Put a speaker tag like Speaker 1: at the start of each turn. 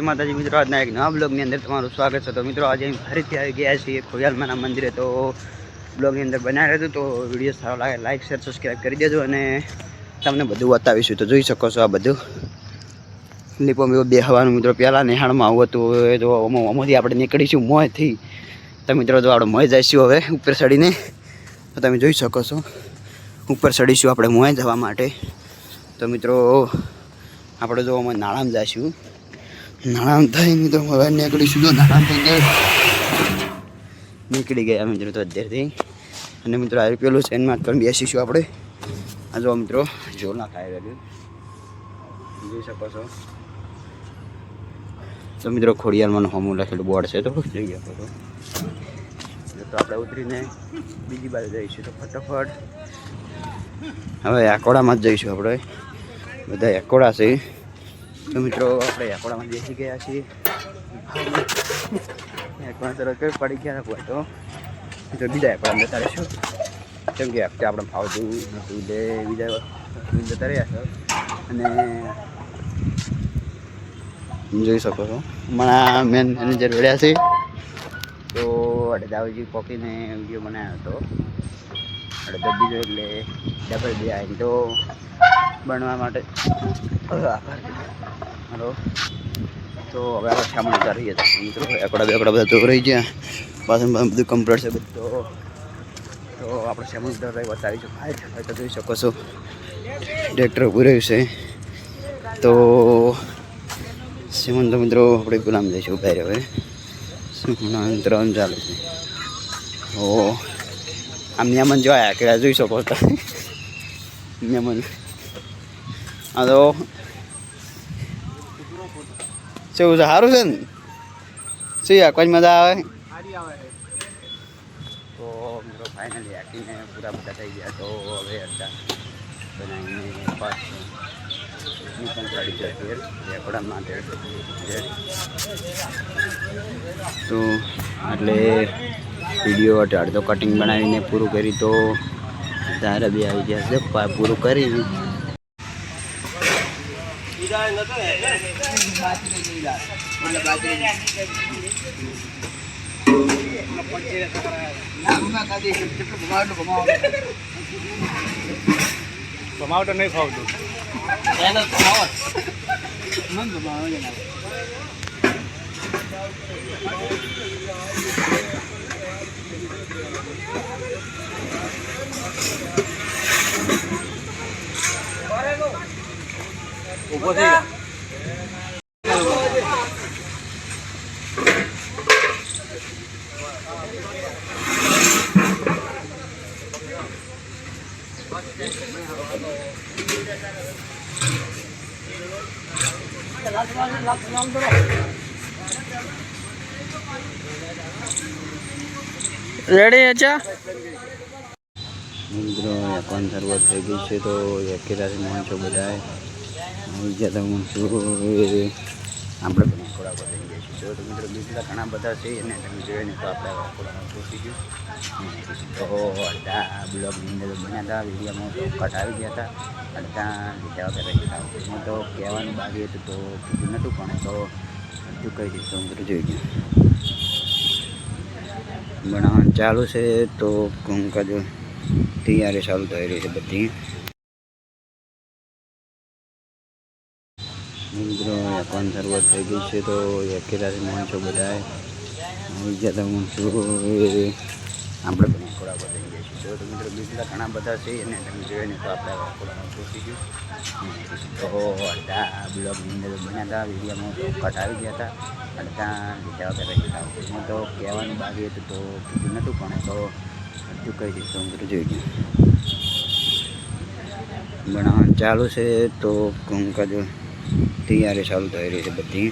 Speaker 1: માતાજી મિત્રો, આજના એક નવા બ્લોગની અંદર તમારું સ્વાગત છે। તો મિત્રો આજે ફરીથી આવી ગયા છીએ ખોડિયાલમાના મંદિરે। તો બ્લોગની અંદર બનાવી રહ્યો તો વિડીયો સારો લાગે લાઈક શેર સબસ્ક્રાઈબ કરી દેજો અને તમને બધું બતાવીશું। તો જોઈ શકો છો આ બધું લીપો મીપો બેહવાનું મિત્રો પહેલાં નિહાળમાં આવું હતું। જો અમોથી આપણે નીકળીશું મોંથી તો મિત્રો જો આપણે મોં જઈશું હવે ઉપર ચડીને। તો તમે જોઈ શકો છો ઉપર ચડીશું આપણે મોં જવા માટે। તો મિત્રો આપણે જો અમે નાળામાં જઈશું, નાણાં થઈને તો હવે નીકળીશું। તો નાણાં થઈને નીકળી ગયા મિત્રો તો અત્યારથી। અને મિત્રો આ પેલું છે એમાં કરીને બેસીશું આપણે। આ જો મિત્રો ઝોલા ખાઈ રહ્યું જોઈ શકો છો। તો મિત્રો ખોડિયાલમાંનું હોમું લખેલું બોર્ડ છે તો જોઈ શકો છો। તો આપણે ઉતરીને બીજી બાજુ જઈશું। તો ફટાફટ હવે એકોડામાં જ જઈશું આપણે, બધા એકોડા છે। તો મિત્રો આપણે એકોડામાં બેસી ગયા છીએ। એકોડા તરફ પડી ગયા હોય તો મિત્રો બીજા એકોડામાં જતા રહીશું, કેમ કે હપ્તે આપણે ફાવતું નથી એટલે બીજા જતા રહ્યા છો। અને જોઈ શકો છો મારા મેન મેનેજર મળ્યા છે। તો દાવજી પોકીને વિડીયો બનાવ્યો હતો બીજો એટલે ડબલ બે આવી તો બનવા માટે આભાર। હલો તો હવે આપણે સામાન ઉતારીએ મિત્રો। એકડા બેકડા બધા તો રહી ગયા, પાછળ બધું કમ્પ્લીટ છે બધું। તો આપણે સામાન ઉતારી બતાવીશું ભાઈ। તો જોઈ શકો છો ટ્રેક્ટર ઉભું રહ્યું છે। તો સામાન તો મિત્રો આપણે ગુલામ જઈશું ઉભા રહ્યો હવે ત્રણ ચાલે છે। તો આમ મહેમાન જોયા કે જોઈ શકો છો મહેમાન। હા તો શું છે, સારું છે ને? શું કોઈ મજા આવે? તો મિત્રો ફાઇનલી હાકીને પૂરા બધા થઈ ગયા। તો હવે અડધા બનાવીને પાછું નીકળ ગાડી જતી રેકોડા માટે। તો એટલે વિડીયો અડધો કટિંગ બનાવીને પૂરું કરી તો તારે બી આવી ગયા છે પૂરું કરી।
Speaker 2: ભમાવટ નહીં ફાવતું ઉભો થઈ ગયા।
Speaker 1: રેડી અચ્છા મિત્રો એકાઉન્ટ શરૂઆત થઈ ગઈ છે। તો એકેરાથી માણસો બધા આવી ગયા હતા માણસો આપણે પણ થોડા બધા થઈ ગયા છીએ। તો મિત્રો બીજા ઘણા બધા છે અને તમે જોઈએ ને તો આપણે થોડા પહોંચી ગયું। તો અડધા બ્લોગની અંદર બન્યા હતા વિડીયોમાં તો કટ આવી ગયા હતા, અડધા લીધા વગર રહી ગયા। હું તો કહેવાનું બાકી હતું તો કીધું નહોતું પણ તો બધું કહી દીધું મિત્રો જોઈ ગયું બનાવવાનું ચાલુ છે। તો કામકાજ તૈયારી ચાલુ થઈ રહી છે બધી મિત્રો એકાઉન્ટ શરૂઆત થઈ ગઈ છે। તો એકેરાથી માણસો બધા આવી ગયા હતા માણસો આપણે પણ થોડા બધા થઈ ગયા છીએ। તો મિત્રો બીજા ઘણા બધા છે અને તમે જોઈએ ને તો આપણે થોડા પહોંચી ગયું। તો અડધા બ્લોગની અંદર બન્યા હતા વિડીયોમાં તો કટ આવી ગયા હતા, અડધા લીધા વગર રહી ગયા। હું તો કહેવાનું બાકી હતું તો કીધું નહોતું પણ તો બધું કહી દીધું મિત્રો જોઈ ગયું બનાવવાનું ચાલુ છે। તો કામકાજ તૈયારી ચાલુ થઈ રહી છે બધી।